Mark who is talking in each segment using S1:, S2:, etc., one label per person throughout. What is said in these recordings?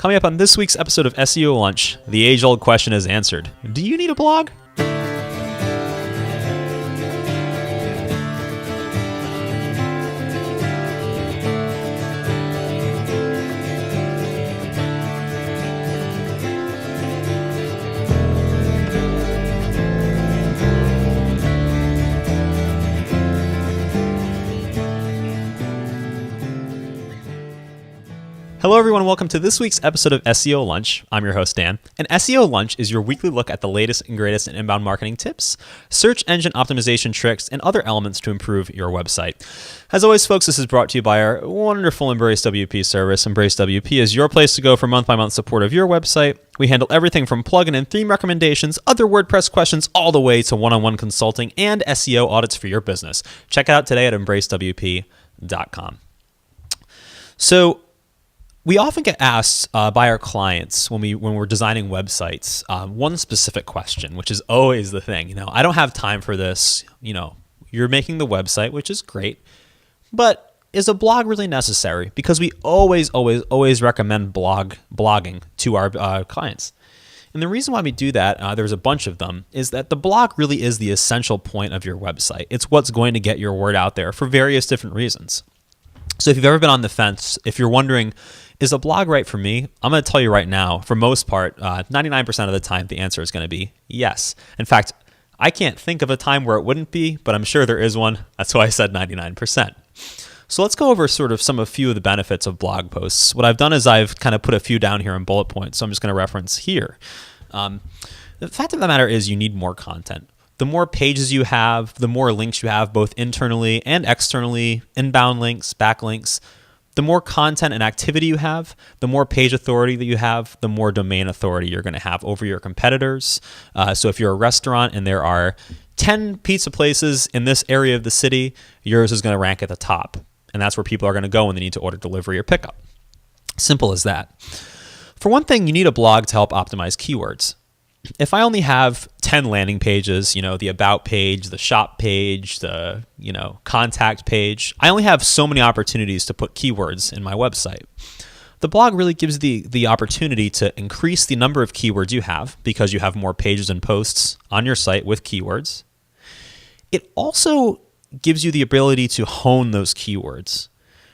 S1: Coming up on this week's episode of SEO Lunch, the age-old question is answered. Do you need a blog? Hello everyone, welcome to this week's episode of SEO Lunch. I'm your host Dan, and SEO Lunch is your weekly look at the latest and greatest in inbound marketing tips, search engine optimization tricks, and other elements to improve your website. As always, folks, this is brought to you by our wonderful Embrace WP service. Embrace WP is your place to go for month-by-month support of your website. We handle everything from plugin and theme recommendations, other WordPress questions, all the way to one-on-one consulting and SEO audits for your business. Check it out today at embracewp.com. So, we often get asked by our clients when we're designing websites one specific question, which is always the thing. I don't have time for this. You're making the website, which is great, but is a blog really necessary? Because we always recommend blogging to our clients. And the reason why we do that, there's a bunch of them, is that the blog really is the essential point of your website. It's what's going to get your word out there for various different reasons. So if you've ever been on the fence, if you're wondering, is a blog right for me? I'm going to tell you right now, for most part, 99% of the time, the answer is going to be yes. In fact, I can't think of a time where it wouldn't be, but I'm sure there is one. That's why I said 99%. So let's go over sort of a few of the benefits of blog posts. What I've done is I've kind of put a few down here in bullet points, so I'm just going to reference here. The fact of the matter is you need more content. The more pages you have, the more links you have, both internally and externally, inbound links, backlinks. The more content and activity you have, the more page authority that you have, the more domain authority you're going to have over your competitors. So if you're a restaurant and there are 10 pizza places in this area of the city, yours is going to rank at the top. And that's where people are going to go when they need to order delivery or pickup. Simple as that. For one thing, you need a blog to help optimize keywords. If I only have 10 landing pages, the about page, the shop page, the, contact page, I only have so many opportunities to put keywords in my website. The blog really gives the opportunity to increase the number of keywords you have because you have more pages and posts on your site with keywords. It also gives you the ability to hone those keywords.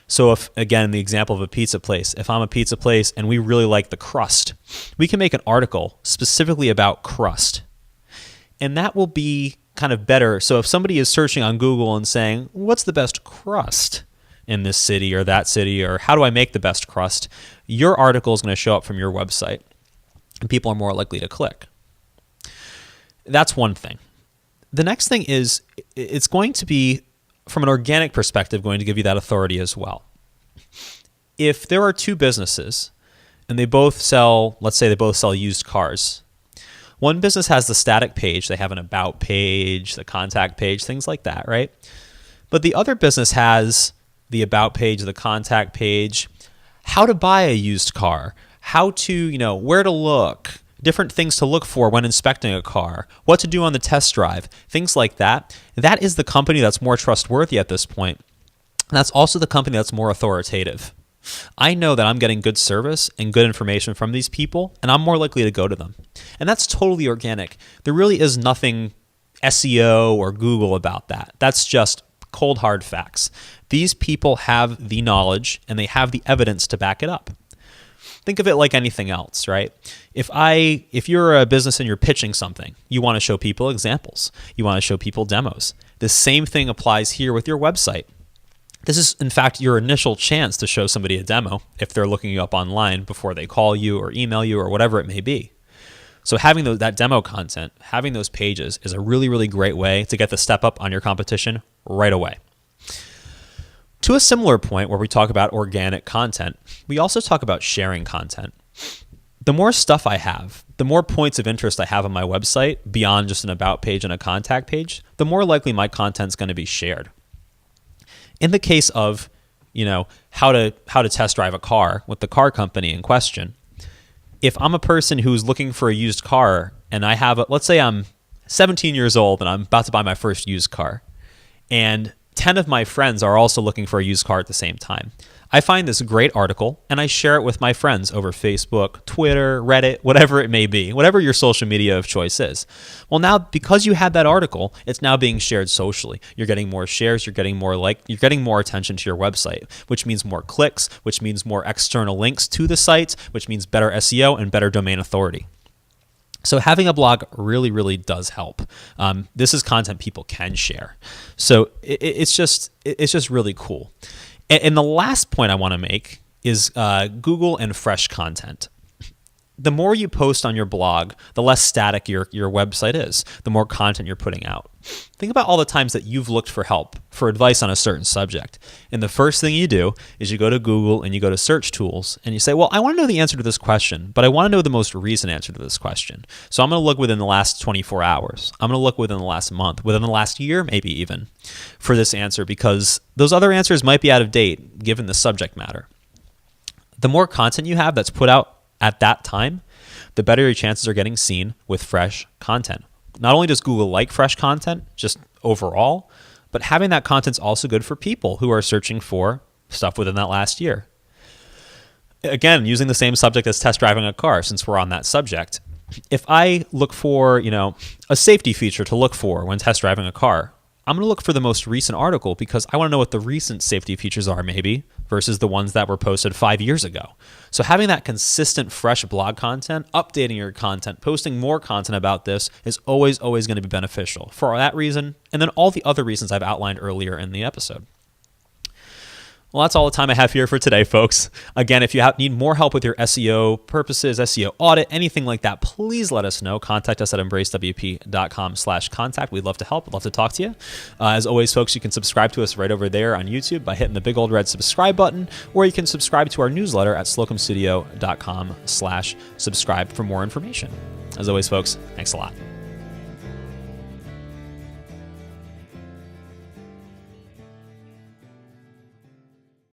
S1: So if, again, the example of a pizza place, if I'm a pizza place and we really like the crust, we can make an article specifically about crust. And that will be kind of better. So if somebody is searching on Google and saying, what's the best crust in this city or that city, or how do I make the best crust, your article is going to show up from your website and people are more likely to click. That's one thing. The next thing is it's going to be, from an organic perspective, going to give you that authority as well. If there are two businesses and they both sell, let's say they both sell used cars. One business has the static page. They have an about page, the contact page, things like that, right? But the other business has the about page, the contact page, how to buy a used car, how to, where to look, different things to look for when inspecting a car, what to do on the test drive, things like that. That is the company that's more trustworthy at this point. And that's also the company that's more authoritative. I know that I'm getting good service and good information from these people, and I'm more likely to go to them. And that's totally organic. There really is nothing SEO or Google about that. That's just cold, hard facts. These people have the knowledge and they have the evidence to back it up. Think of it like anything else, right? If you're a business and you're pitching something, you want to show people examples. You want to show people demos. The same thing applies here with your website. This is, in fact, your initial chance to show somebody a demo if they're looking you up online before they call you or email you or whatever it may be. So having that demo content, having those pages is a really, really great way to get the step up on your competition right away. To a similar point where we talk about organic content, we also talk about sharing content. The more stuff I have, the more points of interest I have on my website beyond just an about page and a contact page, the more likely my content's going to be shared. In the case of, how to test drive a car with the car company in question, if I'm a person who's looking for a used car and I have let's say I'm 17 years old and I'm about to buy my first used car, and 10 of my friends are also looking for a used car at the same time. I find this great article and I share it with my friends over Facebook, Twitter, Reddit, whatever it may be, whatever your social media of choice is. Well, now because you had that article, it's now being shared socially. You're getting more shares, you're getting more you're getting more attention to your website, which means more clicks, which means more external links to the site, which means better SEO and better domain authority. So having a blog really, really does help. This is content people can share. So it's just really cool. And the last point I want to make is Google and fresh content. The more you post on your blog, the less static your website is, the more content you're putting out. Think about all the times that you've looked for help, for advice on a certain subject. And the first thing you do is you go to Google and you go to search tools and you say, well, I want to know the answer to this question, but I want to know the most recent answer to this question. So I'm going to look within the last 24 hours. I'm going to look within the last month, within the last year, maybe even, for this answer, because those other answers might be out of date given the subject matter. The more content you have that's put out at that time, the better your chances are getting seen with fresh content. Not only does Google like fresh content, just overall, but having that content's also good for people who are searching for stuff within that last year. Again, using the same subject as test driving a car, since we're on that subject. If I look for, a safety feature to look for when test driving a car, I'm going to look for the most recent article because I want to know what the recent safety features are maybe versus the ones that were posted 5 years ago. So having that consistent, fresh blog content, updating your content, posting more content about this is always going to be beneficial for that reason and then all the other reasons I've outlined earlier in the episode. Well, that's all the time I have here for today, folks. Again, if you need more help with your SEO purposes, SEO audit, anything like that, please let us know. Contact us at embracewp.com/contact. We'd love to help. We'd love to talk to you. As always, folks, you can subscribe to us right over there on YouTube by hitting the big old red subscribe button, or you can subscribe to our newsletter at slocumstudio.com/subscribe for more information. As always, folks, thanks a lot.